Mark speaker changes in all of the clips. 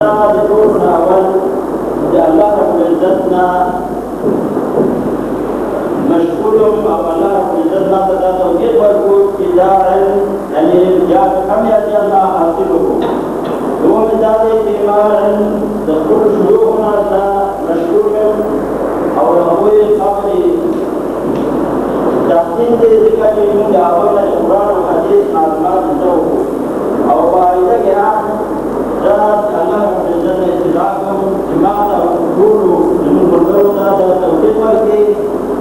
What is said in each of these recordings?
Speaker 1: دا دور ناول الله رب العزتنا مشغول او الله رب العزتنا دا توحید ورکو ابتداء يعني جاء كم يأتي الله حاصله هو مدار اعتبارا تقول شيوخنا مشغول او هو قبل تحسين ذكر من دعوة القرآن والحديث معلومات الجو أو بعيدة كلام جاءت الله في الجنة اتلاقهم لماذا يقولوا من البلوغ هذا توحيد وركي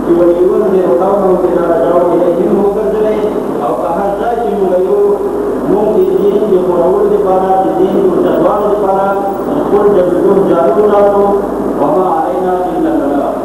Speaker 1: يوليون قومهم إلى رجعوا إليهم وكذلك أو أحد يوليون ممكن الدين يقرؤون لفانا الدين وتدوان لفانا نقول جبلون جاهلون وما علينا إلا البلاغ.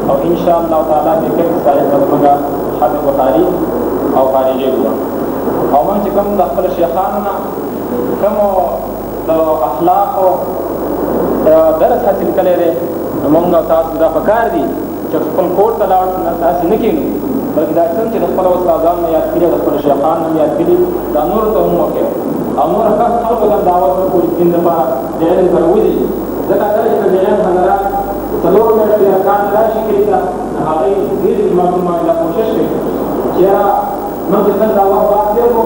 Speaker 2: او ان شاء الله تعالی کې کوم ځای په موږ حد بخاری او خارجي او من چې کوم د خپل شیخانو نه کوم د اخلاقو درس حاصل کړی دی موږ تاسو دا پکار دي چې خپل کور ته لاړ شو تاسو نه کینو بلکې دا څنګه چې د خپل استادانو یاد کړي د خپل شیخانو یاد کړي دا نور ته هم وکړي او نور خلکو ته دعوت ورکړي چې د لپاره د علم سره وځي ځکه چې د علم حضرات څلور میاشتې کار راشي کړي دا هغه ډېر معلومات لا کوشش کوي چې موږ څنګه دا وخت واخلو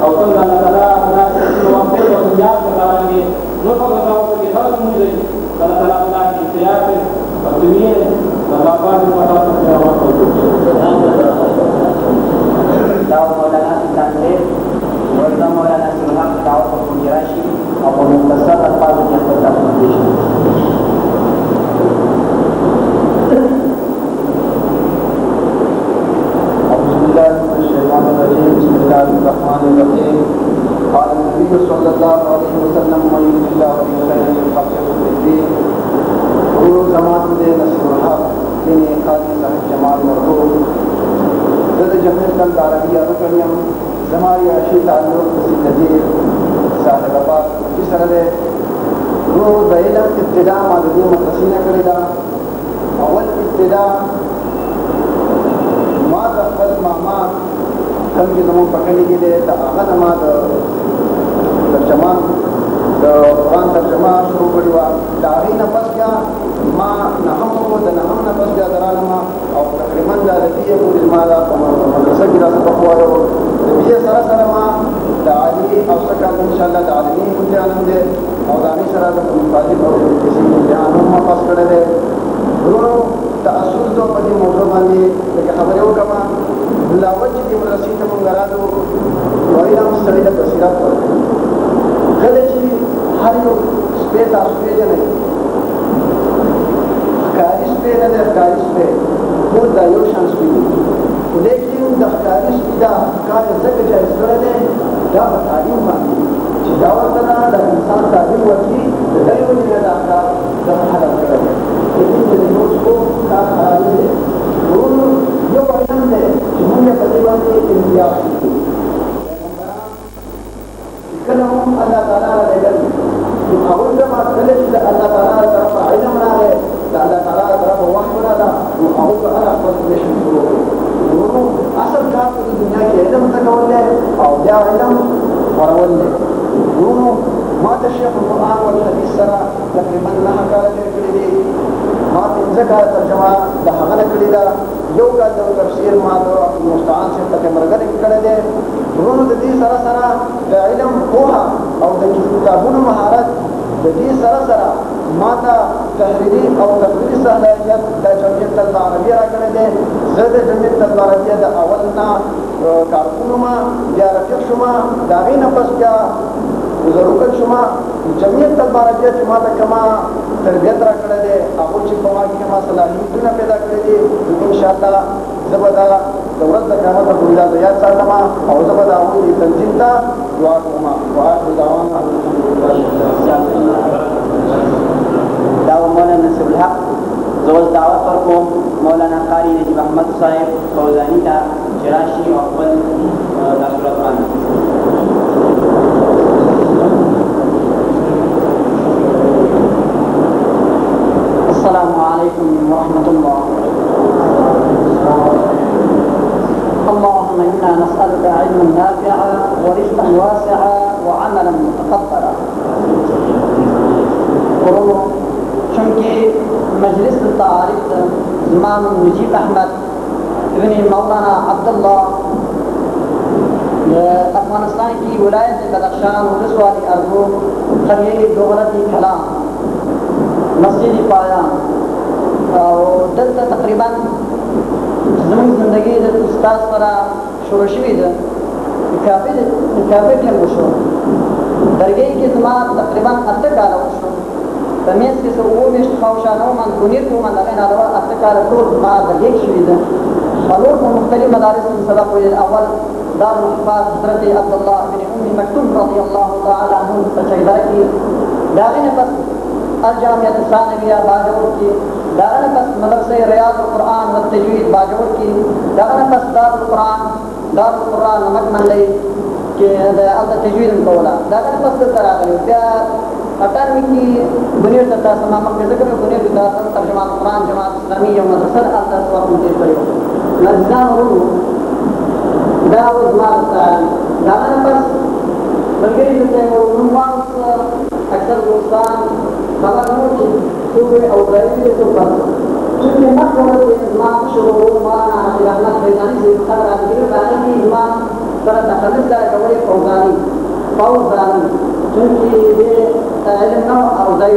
Speaker 2: او څنګه الله تعالی دا څه وخت او دنیا ته راغلي نو په دا وخت کې هر موږ دې الله تعالی دا اختیار کوي او دنیا الله پاک په تاسو ته
Speaker 3: دا مولانا ستانه ورته مولانا سلام دعوت په راشي او په مختصر الفاظ کې خپل تاسو
Speaker 4: بسم الله الرحمن الرحيم. قال النبي صلى الله عليه وسلم من يريد الله به خيرا يفقهه في الدين. قولوا زمان دے نصر الحق دین قاضی صاحب جمال مرحوم ضد جمعیت العربیہ رکنیم زماری عشی تعلق سیدتی صاحب آباد جس طرح رو علم ابتداء مادی مدرسینہ کردہ اول ابتداء ما دخل ماما کم چې زمون پکړی کې ده دا هغه ما د ترجمه د قرآن ترجمه شروع کړی و دا غینه پس بیا ما نه هم د نه هم نه پس بیا درانه او تقریبا د دې پورې ما د مدرسې کې راځه په وایو د دې سره سره ما د علی او څنګه ان شاء الله د عالمي امتحان دې او د علی سره د مفاجئ او کسی امتحان ما پاس کړی دی ورونو تاسو ته په دې موضوع باندې خبرې وکړم لاول چې مدرسې ته مونږ راځو وایي هم سړی د بصیرت کله چې هر یو سپی تاسو پیژنئ ښکاري سپی نه دی ښکاري سپی ټول دا یو شان سپي دي خو لیکن د ښکاري سپي دا ښکار یې ځکه جایز کړی دی دا په تعلیم باندې چې دا ورته نه د انسان تعلیم ورکړي د دې ولې نه دا ښکار دغه حالت کړی دی لیکن د نور څو ښکار خرابي دی ټول یو علم دی چې موږ په دې باندې امتیاز کوو چې کله هم الله تعالی راغلی نو اول زما کله چې د الله تعالی طرفه علم راغی د الله تعالی طرفه وحی راغی نو هغه په هغه خپل پلیشن شروع کړو نو اصل کار په دنیا کې علم زده کول دی او بیا علم خپرول دی نو ما د شیخ القرآن والحدیث سره تقریبا 9 کاله تېر کړي دي ما 15 کاله ترجمه د هغه نه کړې ده یو کال د تفسیر ما د مستعان صاحب ته مرګري کړی دی ورونو د دې سره سره د علم پوهه او د کتابونو مهارت د دې سره سره ما ته تحریري او تقریري صلاحیت د جمعیت العربیه راکړی دی زه د جمعیت العربیه د اول نه کارکونو ما بیا رفیق شوم د هغې نه پس بیا ضرورت شما جمعیت العربیه چې ما ته کومه تربیت راکړی دی هغو چې په ما کې کومه صلاحیتونه پیدا کړي دي انشاءالله زه به دا د ورځ د قیامته پورې دا یاد ساتم او زه به د هغوی تنظیم ته دعا کوم وآخر دعوانا
Speaker 3: دا مولانا نصر الحق زه اوس دعوت ورکوم مولانا قاري نجیب احمد صاحب فوزاني ته چې راشي او خپل تاثرات باندې السلام عليكم ورحمة الله. اللهم إنا نسألك علما نافعا ورزقا واسعا وعملا متقبلا. چونکہ مجلس تعارف امام نجیب احمد ابن مولانا عبداللہ افغانستان کی ولایت بدخشان ولسوالی اربو قریه دوغلتی کلام مسجد پایان اور دلتا تقریبا زمین زندگی د استاد سره شروع شوې ده کافي ټیم وشو درګۍ کې زما تقریبا 8 کاله وشو په میز کې څه 9 میاشتې خواوشا نه وم کونیر کې وم دغه نه علاوه 8 کاله ټول زما درګۍ شوې ده څلور په مختلف مدارس کې سبق ویل اول دار الحفاظ حضرت عبدالله بن ام مکتوم رضی الله تعالی عنہ په چیدر کې داغه نه پس الجامعة الثانوية باجور کی داغه پس مدرسه ریاض القرآن والتجوید باجور کی داغه پس دار القرآن نمک منڈی کې د الته تجوید هم کوله دا کله پس دلته راغلی بیا 98 کې بنیر ته تاسو ما مخکې ذکر کړو بنیر ته ترجمه قرآن جماعت اسلامي یو مدرسه ده هلته وخت مو تېر کړی و نزدان ورونو دا اوس ما ورته د هغه نه پس ملګري دلته یې نوم واوسته اکثر دوستان خبر نه و چې څوک او ځایي دي څوک چونکه مخکې ورته زما مشر ورور مولانا حفیظ احمد فیضاني صاحب خبر راغلی په هغه کې زما سره تخلص داره کولی فوزاني چونکه دې علم نه او ځای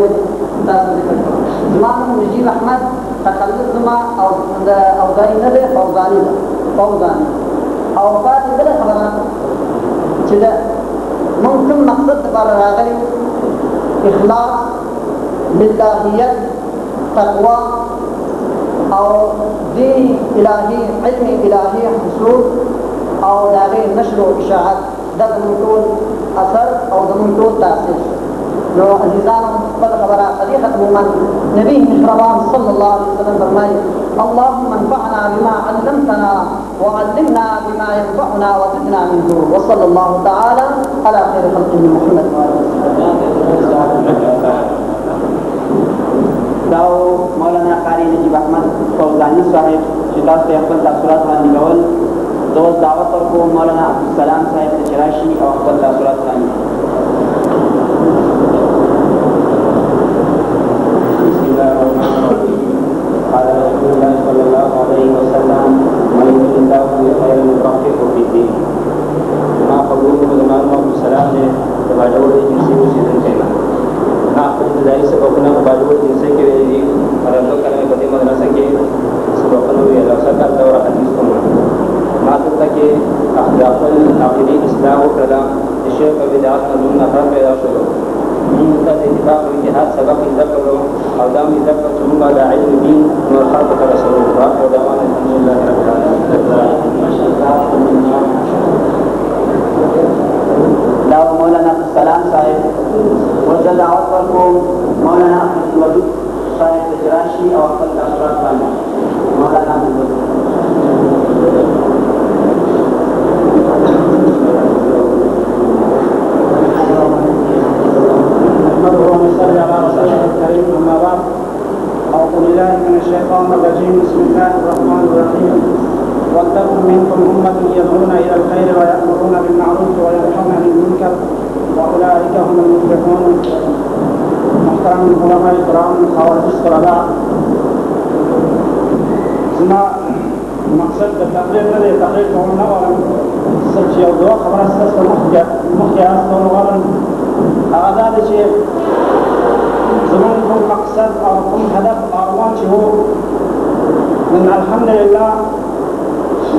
Speaker 3: تاسو ذکر کړو زما نوم نجیب احمد تخلص زما او ځای نه دی فوزاني ده فوزاني او پاتې بله خبره چې د موږ کوم مقصد دپاره راغلي اخلاص للهیت تقوا او دین الهي علم الهي حصول او د هغې نشر و اشاعت دا زموږ ټول اثر او زموږ ټول تاثیر نو عزیزانو خپله خبره په دې ختمومه نبي مهربان صلی الله علیه وسلم فرمایي اللهم انفعنا بما علمتنا وعلمنا بما ينفعنا وزدنا منه وصلى الله تعالى على خير خلقه محمد
Speaker 5: دا مولانا قاری نجیب احمد فوزانی صاحب چې تاسو ته خپل تاثرات وړاندې کول زه اوس دعوت ورکوم مولانا عبدالسلام صاحب ته چې راشي او خپل تاثرات وړاندې کړي.
Speaker 2: بسم الله الرحمن الرحيم قال رسول الله صلى الله عليه وسلم من يريد الله به خيرا يفقهه في الدين ما قبوله زمان عبدالسلام نے باجوړ دي جنسي اوسېدونکی نه خپل ابتدایي سبقونه په باجوړ جنسي کې ویلي دي او د کلمې په دې مدرسه کې سبقونه ویل او سکر دوره حدیث کوم ما دلته کې اخلاق العقیدې اصلاح وکړه د شرک او بدعت نه نوم نفرت پیدا شو موږ ته د اتفاق او اتحاد سبق زده کړو او دا مې زده کړو چې موږ د علم دین نور خلکو ته رسوو واخر دعوانا الحمدلله رب العالمین.
Speaker 5: دا مولانا عبدالسلام صاحب ورته دعوت ورکوم مولانا عبدالودود صاحب ته چې راشي او خپل تاثرات باندې مولانا عبدالودود
Speaker 1: نحمده ونصلي على رسوله الكريم اما بعد اعوذ بالله من الشيطان الرجيم بسم الله الرحمن الرحيم ولتكن منكم امه يدعون الى الخير ويامرون بالمعروف وينهون عن المنكر واولئك هم المفلحون. محترم علماء کرام خوارج الصلاة زما مقصد د تقریر نه دی تقریر کول نه غواړم صرف یو دوه خبره ستاسو ته مخکې استول غواړم هغه دا دی چې زموږ کوم مقصد او کوم هدف ارمان چې وو نن الحمدلله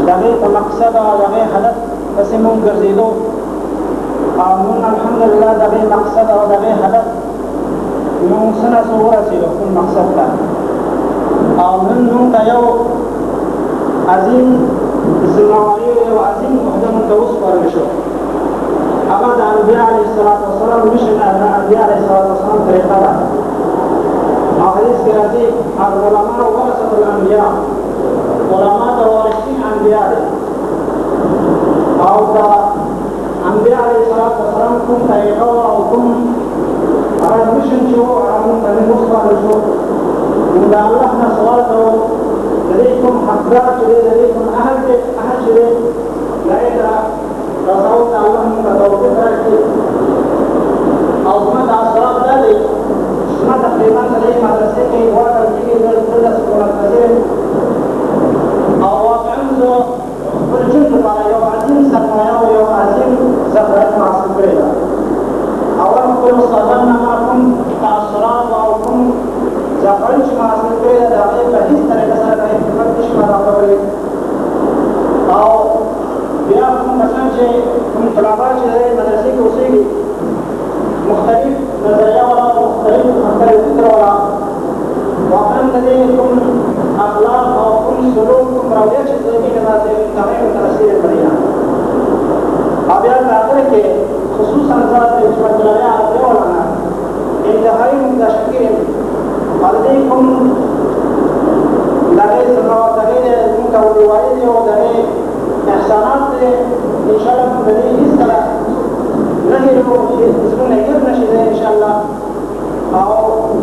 Speaker 1: د هغې په مقصد او د هغې هدف پسې مونږ ګرځېدو او مونږ الحمدلله د هغې مقصد او د هغې هدف مونږ څه نه څه ورسېدو خپل مقصد ته او نن مونږ ته یو عظیم ذمهواري یو عظیم عهده مونږ ته وسپارل شو هغه د انبیا علیه السلام مشن د انبیا علیه السلام طریقه ده او حدیث کې راځي العلماء ورثة الانبیا علما د وارثین انبیا دي او د انبیا علیه السلام کوم طریقه او کوم هغه مشن چې وو هغه مونږ ته وسپارل شو نو د الله نه سوال کوو د دې کوم حقدار چې دی د دې کوم اهل چې دی لایق رسول ته الله مونږ ته توفیق راکړي او زما د اثرات دا دی زما تقریبا د دې مدرسې کې واټر کې دلته سکولر او واقعا زه خپل ژوند لپاره یو عظیم سرمایه او یو عظیم زخرت حاصل کړې ده اول خپل استادان نه ما کوم تاثرات او کوم زخرت چې ما حاصل کړې ده د هغې په هېڅ طریقه سره د خدمت نشم راغلی او بیا کوم کسان چې کوم طلبا چې د مدرسې کې اوسېږي مختلف نظریه والا مختلف فکر والا واقعا د دې کوم اخلاق او کوم سلوک کوم رویه چې د دې کې هغې متاثر کړی ده او بیا په هغه کې خصوصا زه د حکمت الله عربي علما انتهایي متشکر یم او د دې کوم د هغې څخه د هغې مونږ ته وویلي او د هغې احسانات دي انشاءالله د دې هېڅ سره
Speaker 4: اسمونه هیر نشي دی انشاءالله او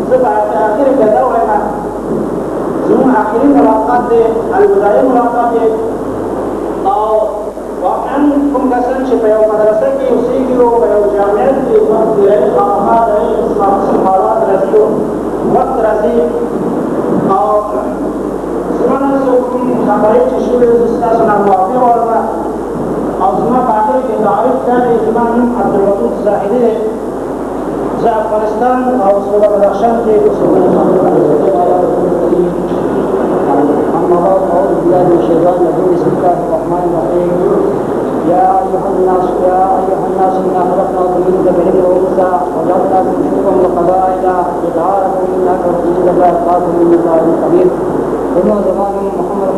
Speaker 4: زه په اخر کې دا وایم زموږ اخري ملاقات دی الوداعي ملاقات دی او واقعا کوم کسان چې په یو مدرسه کې اوسېږي او په یو جامعه کې وخت تېروي خامخا د هغې حالات راځي وخت راځي او زما نه څه کوم خبرې چې شوې زه ستاسو نه موافق وم او زما په اخر کې تعریف دا دی زما نوم عبدالودود زاهدي دی زه افغانستان او صوبه بدخشان کې اوسېدلی
Speaker 3: أما بعد أعوذ بالله من الشيطان الرجيم بسم الله الرحمن الرحيم يا أيها الناس إنا خلقناكم من ذكر وأنثى وجعلناكم شعوبا وقبائل لتعارفوا إن أكرمكم عند الله أتقاكم إن الله عليم خبير ثم زمان محمد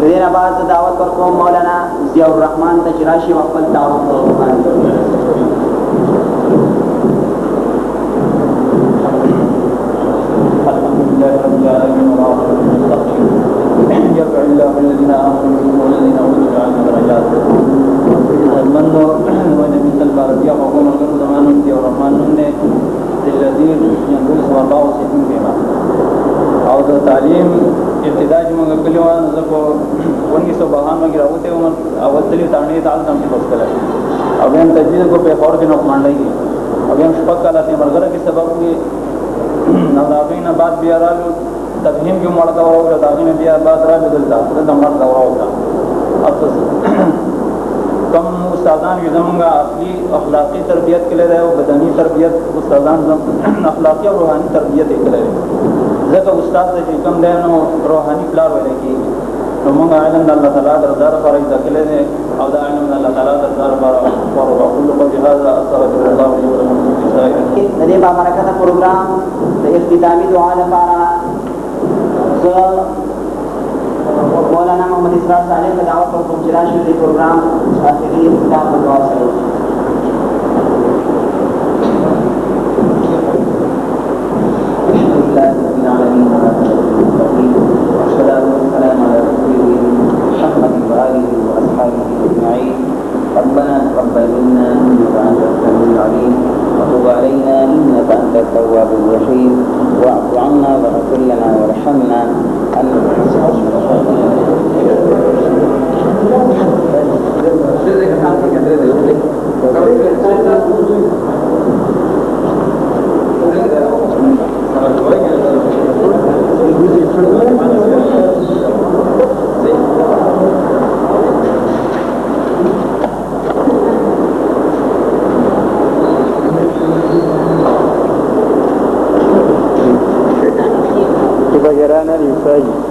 Speaker 5: دین آباد دعوت پر قوم مولانا ضیاء الرحمن تجراشی وقفل دعوت پر
Speaker 1: لله رب العالمين والعاقبة للمتقين يرفع الله الذين آمنوا منكم والذين أوتوا العلم درجات المنو ونبي صلى الله عليه وسلم وقال زمان ضياء الرحمن نے الذين ينقل سوالله وسيكون بما او د تعلیم ابتدا چې موږ کلیو زکو ونګي سو بهان وګرا وته ومن اول تلی تانه تعال تم په وسکله او هم تجوید کو په خور کې نو مانډایږي او هم شپږ کاله ته مرګره کې سبب وي نو دا غینه بعد بیا رالو تفهیم کې مړ دا ورو دا غینه بیا بعد را بدل دا د مړ دا ورو دا اصل کم استادان یې زمونږه اصلي اخلاقی تربیت کې لري او بدني تربیت استادان اخلاقی او روحاني تربیت کې لري ځکه استاد چې کوم دی نو روحاني پلار ویل کېږي نو موږ علم د الله تعالی دربار پر ذکر لري او دا علم د الله تعالی دربار پر ورو کله په هغه استغفر الله لي ولكم في سائر
Speaker 5: دې په برکت پروګرام د اختتامي دعا لپاره مولانا محمد اسرار صالح کا دعوت پر پہنچنا شروع دے پروگرام آخری اختتام پر دعا سے
Speaker 6: ربنا تقبل منا انك انت السميع العليم وتب علينا انك انت التواب الرحيم واعف عنا واغفر لنا وارحمنا
Speaker 2: بجرانا اليساجي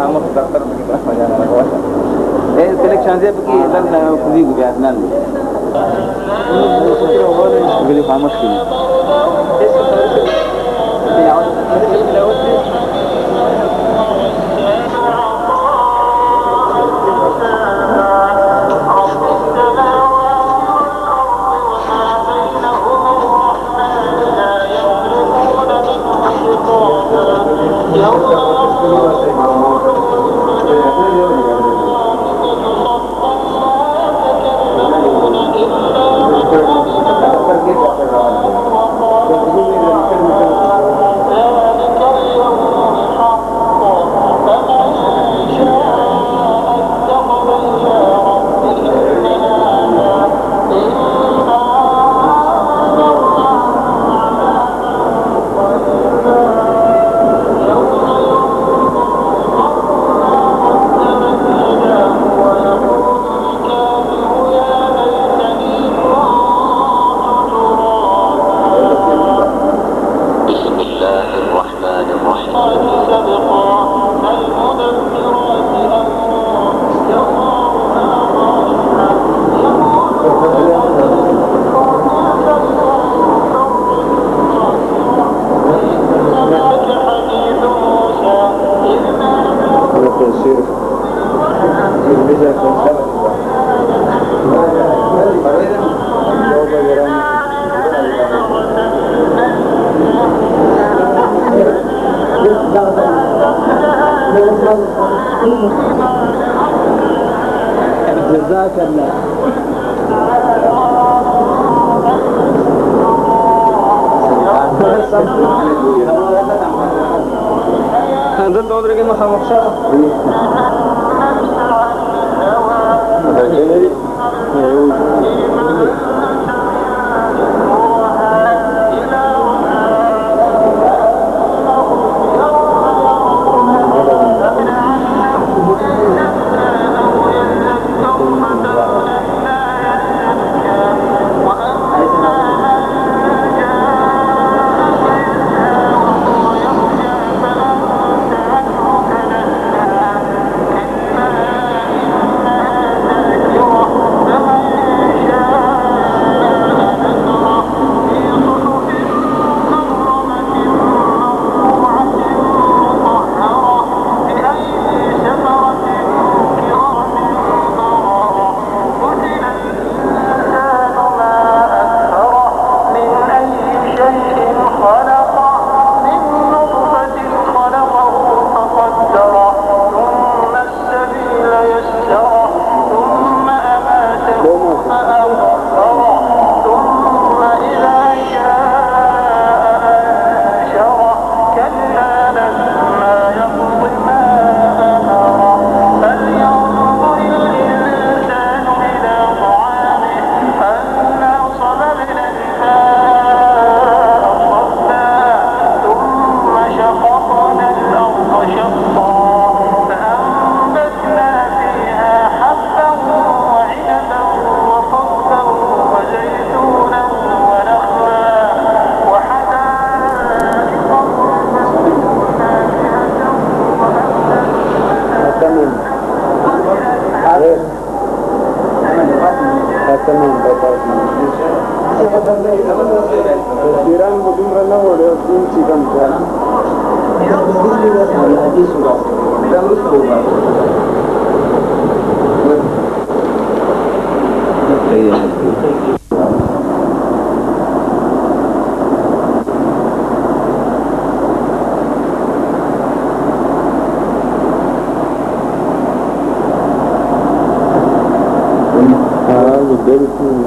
Speaker 6: kamu dokter begitu lah macam mana selection dia pergi dan pergi ke Vietnam beli famous kini
Speaker 1: Gracias.
Speaker 4: جزاك الله. هذا الدور اللي ما خمسة.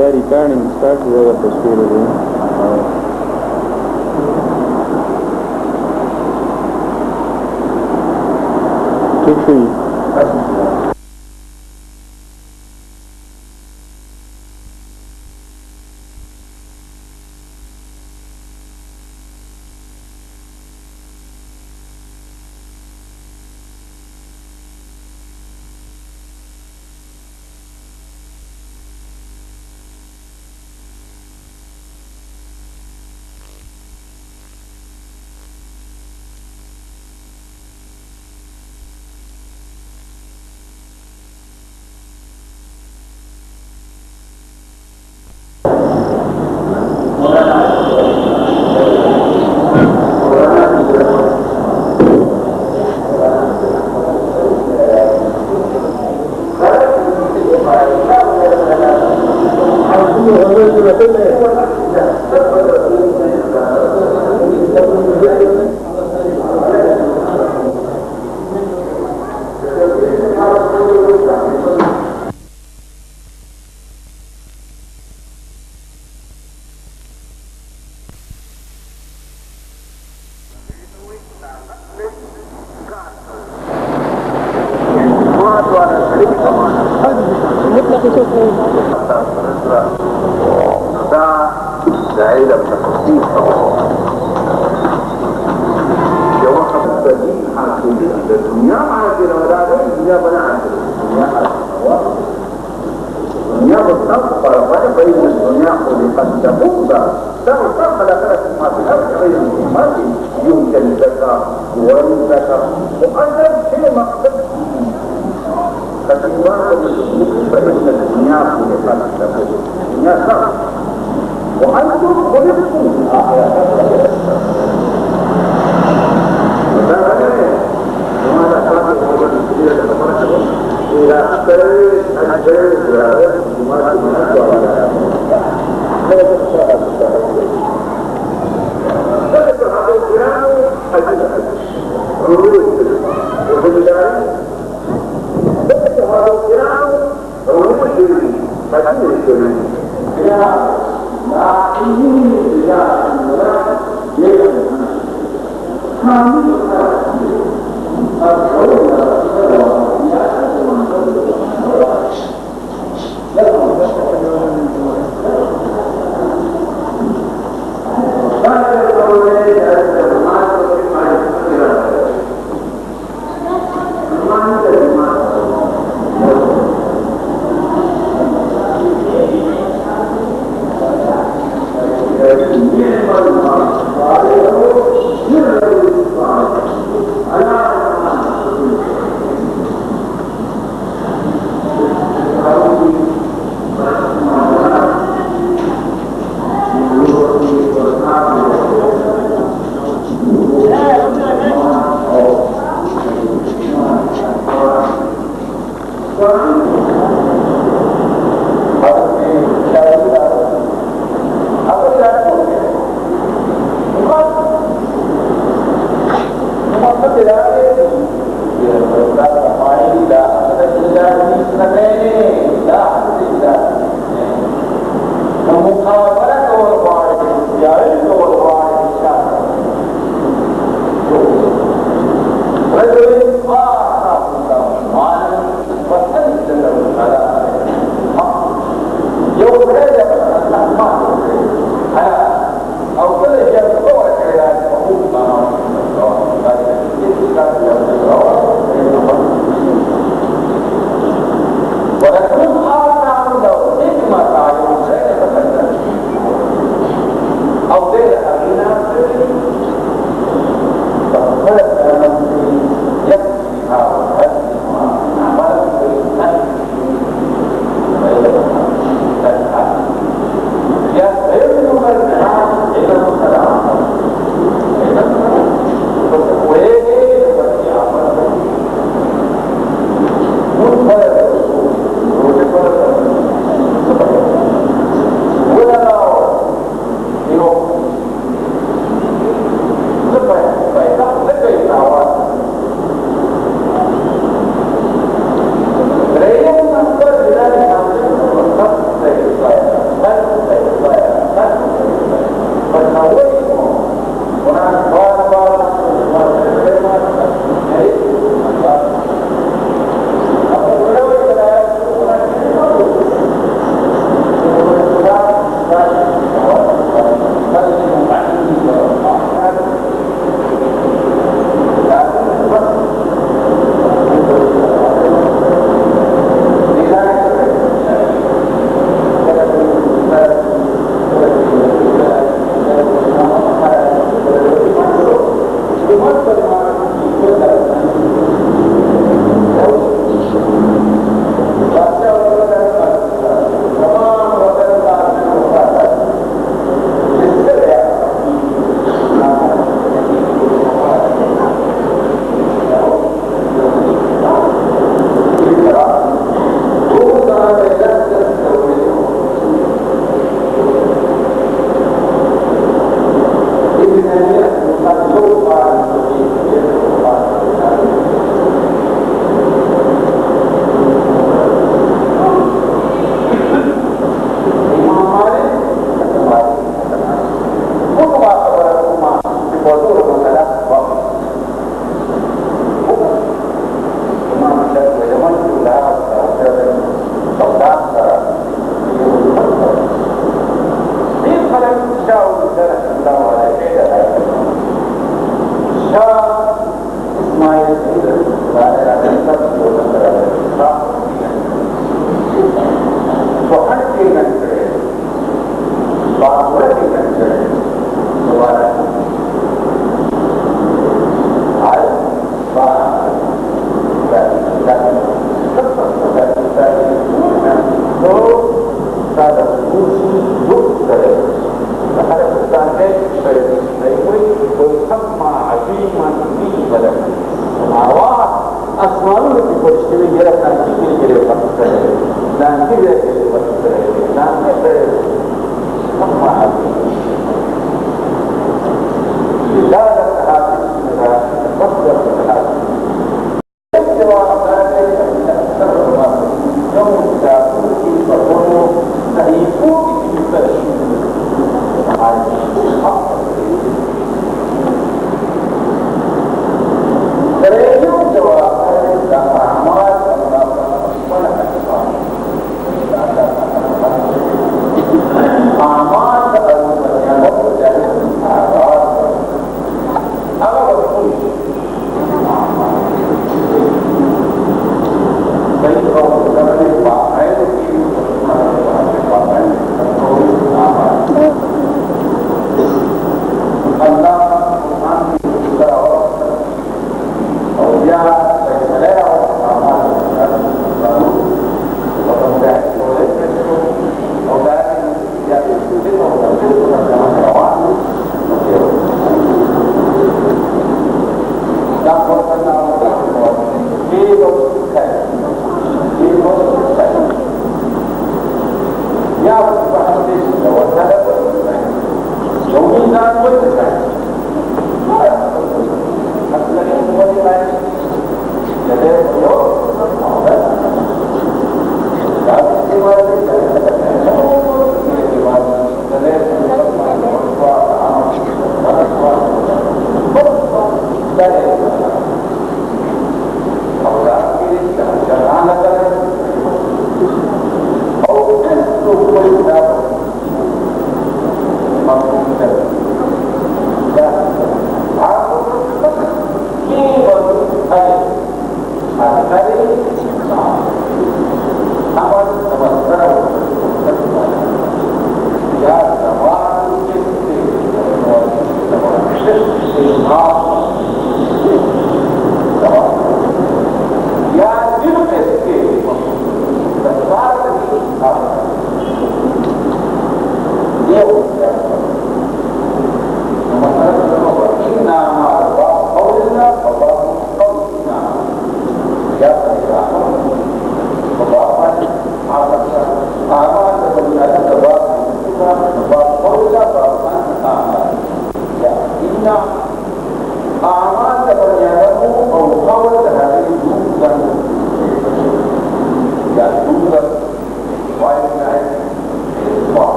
Speaker 2: Very turning start to the atmosphere.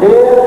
Speaker 1: 150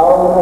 Speaker 4: Our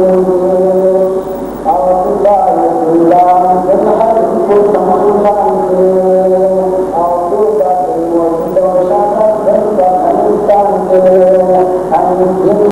Speaker 3: يعبدون